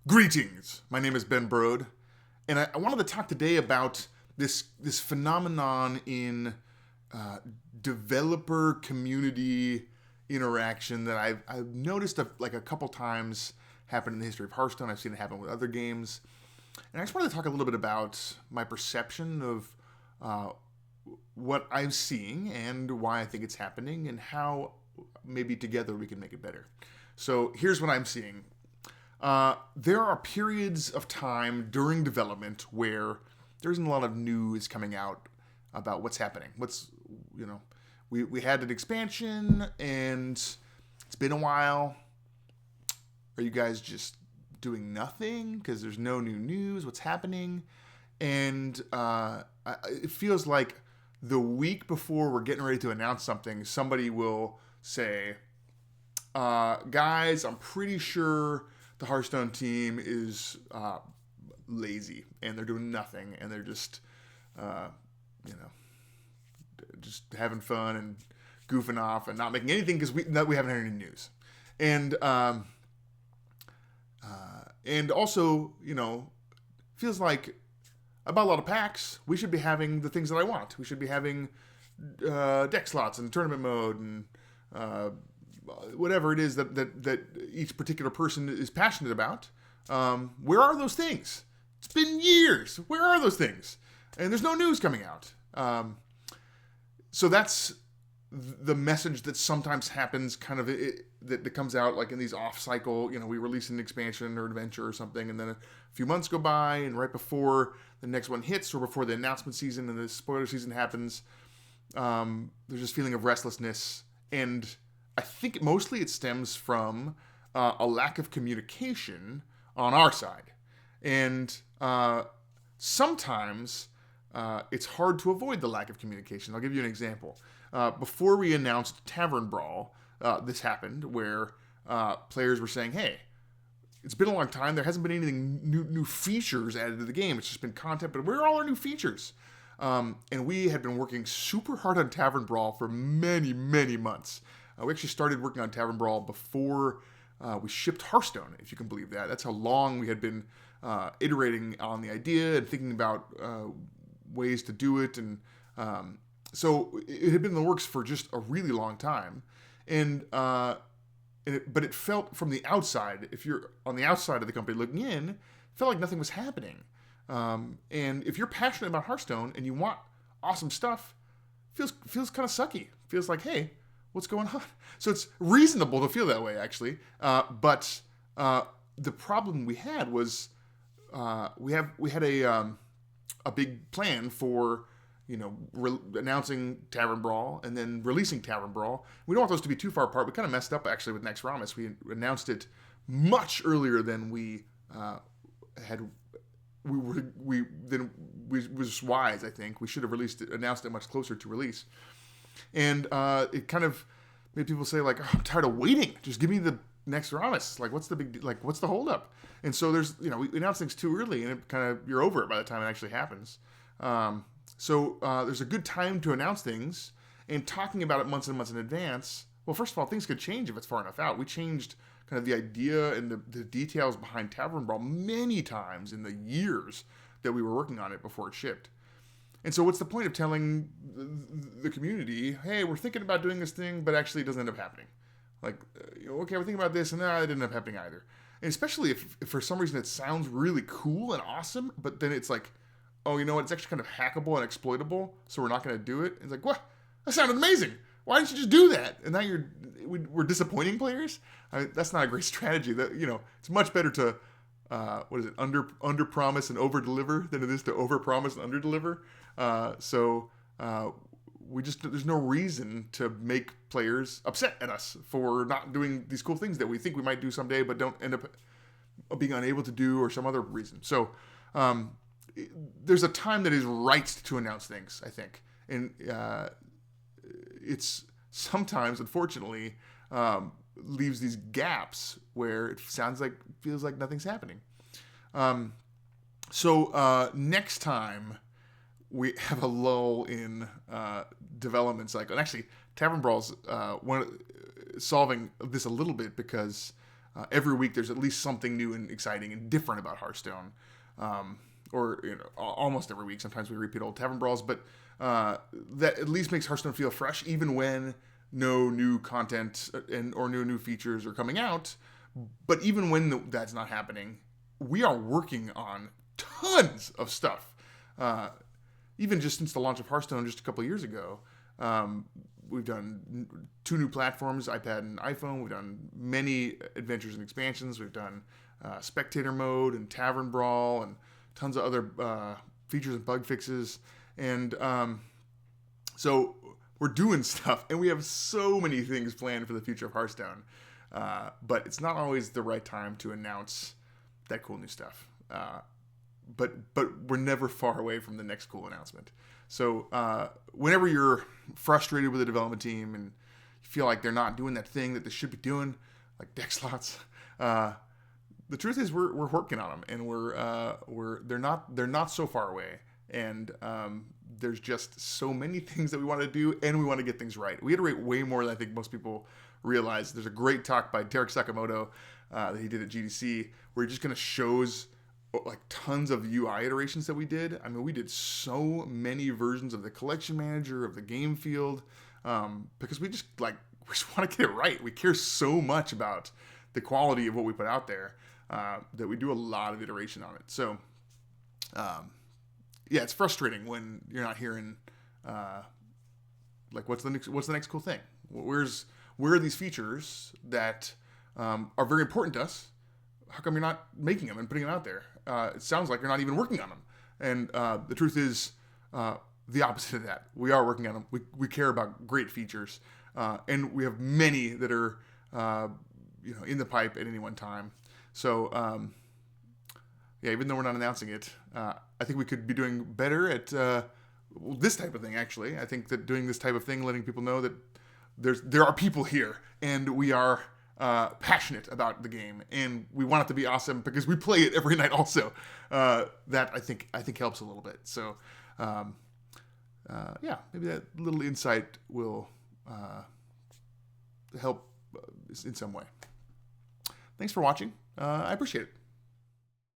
Greetings. My name is Ben Brode, and I wanted to talk today about this phenomenon in developer community interaction that I've noticed a couple times happen in the history of Hearthstone. I've seen it happen with other games, and I just wanted to talk a little bit about my perception of what I'm seeing and why I think it's happening, and how maybe together we can make it better. So here's what I'm seeing. There are periods of time during development where there isn't a lot of news coming out about what's happening. We had an expansion and it's been a while. Are you guys just doing nothing because there's no new news? What's happening? And it feels like the week before we're getting ready to announce something, somebody will say, guys, I'm pretty sure the Hearthstone team is lazy and they're doing nothing and they're just having fun and goofing off and not making anything because we haven't heard any news. And also, feels like about a lot of packs, we should be having the things that I want. We should be having deck slots and tournament mode and whatever it is that each particular person is passionate about. Where are those things? It's been years. Where are those things? And there's no news coming out. So that's the message that sometimes happens, that comes out like in these off cycle. We release an expansion or adventure or something, and then a few months go by, and right before the next one hits, or before the announcement season and the spoiler season happens, there's this feeling of restlessness. And I think mostly it stems from a lack of communication on our side. And sometimes it's hard to avoid the lack of communication. I'll give you an example. Before we announced Tavern Brawl, this happened where players were saying, hey, it's been a long time. There hasn't been anything new features added to the game. It's just been content, but where are all our new features? And we had been working super hard on Tavern Brawl for many, many months. We actually started working on Tavern Brawl before we shipped Hearthstone, if you can believe that. That's how long we had been iterating on the idea and thinking about ways to do it. And so it had been in the works for just a really long time. But it felt from the outside, if you're on the outside of the company looking in, it felt like nothing was happening. And if you're passionate about Hearthstone and you want awesome stuff, feels kind of sucky. Feels like, hey, what's going on? So it's reasonable to feel that way, actually. But the problem we had was we had a big plan for announcing Tavern Brawl and then releasing Tavern Brawl. We don't want those to be too far apart. We kind of messed up actually with Next Ramus. We announced it much earlier than we had. Was wise, I think. We should have announced it much closer to release. And it kind of made people say, like, oh, I'm tired of waiting. Just give me the next Ramus. Like, what's the holdup? And so there's, we announce things too early, and it kind of, you're over it by the time it actually happens. So there's a good time to announce things, and talking about it months and months in advance. Well, first of all, things could change if it's far enough out. We changed kind of the idea and the details behind Tavern Brawl many times in the years that we were working on it before it shipped. And so what's the point of telling the community, hey, we're thinking about doing this thing, but actually it doesn't end up happening? Like, okay, we're thinking about this, and it didn't end up happening either. And especially if for some reason it sounds really cool and awesome, but then it's like, oh, you know what, it's actually kind of hackable and exploitable, so we're not going to do it. And it's like, what? That sounded amazing. Why didn't you just do that? And now we're disappointing players? That's not a great strategy. It's much better to under promise and over deliver than it is to over promise and under deliver. So there's no reason to make players upset at us for not doing these cool things that we think we might do someday, but don't end up being unable to do, or some other reason. So there's a time that is right to announce things, I think, and it's sometimes, unfortunately, leaves these gaps where it feels like nothing's happening. So next time we have a lull in development cycle, and actually Tavern Brawl's solving this a little bit, because every week there's at least something new and exciting and different about Hearthstone. Or almost every week. Sometimes we repeat old tavern brawls, but that at least makes Hearthstone feel fresh, even when no new content or no new features are coming out. But even when that's not happening, we are working on tons of stuff. Even just since the launch of Hearthstone just a couple of years ago, we've done 2 new platforms, iPad and iPhone. We've done many adventures and expansions. We've done spectator mode and tavern brawl and tons of other features and bug fixes. And so we're doing stuff, and we have so many things planned for the future of Hearthstone. But it's not always the right time to announce that cool new stuff. But we're never far away from the next cool announcement. So whenever you're frustrated with the development team and you feel like they're not doing that thing that they should be doing, like deck slots, the truth is we're working on them, and they're not so far away. And there's just so many things that we want to do, and we want to get things right. We iterate way more than I think most people realize. There's a great talk by Derek Sakamoto that he did at GDC, where he just kind of shows like tons of UI iterations that we did. I mean, we did so many versions of the collection manager, of the game field, because we just want to get it right. We care so much about the quality of what we put out there that we do a lot of iteration on it. So, yeah, it's frustrating when you're not hearing like what's the next cool thing? Where are these features that are very important to us? How come you're not making them and putting them out there? It sounds like you're not even working on them. And the truth is the opposite of that. We are working on them. We care about great features, and we have many that are in the pipe at any one time. So yeah, even though we're not announcing it, I think we could be doing better at this type of thing. Actually, I think that doing this type of thing, letting people know that there are people here, and we are passionate about the game, and we want it to be awesome because we play it every night. Also, that I think helps a little bit. So, yeah, maybe that little insight will help in some way. Thanks for watching. I appreciate it.